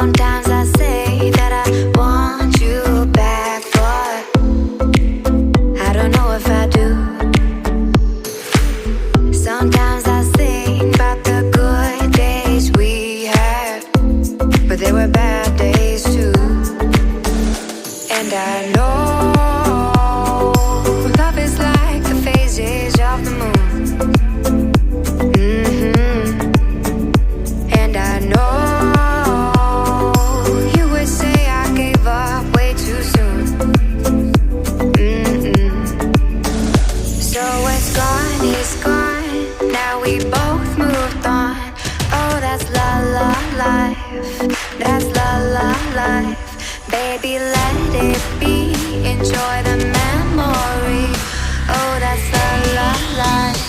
Sometimes I say that I want you back, but I don't know if I do. Sometimes I think about the good days we had, but there were bad days too. And I know love is like the phases of the moon. And I know you would say I gave up way too soon. So it's gone, now we both moved on. Oh, that's la la life, that's la la life. Baby, let it be, enjoy the memory. Oh, that's la la life,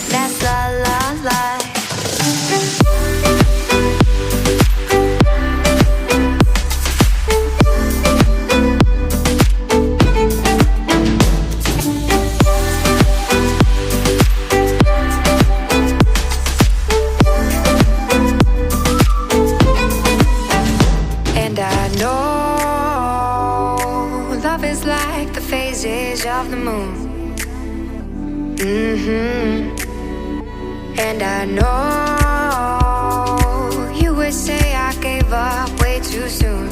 that's la la life. Like the phases of the moon. And I know you would say I gave up way too soon.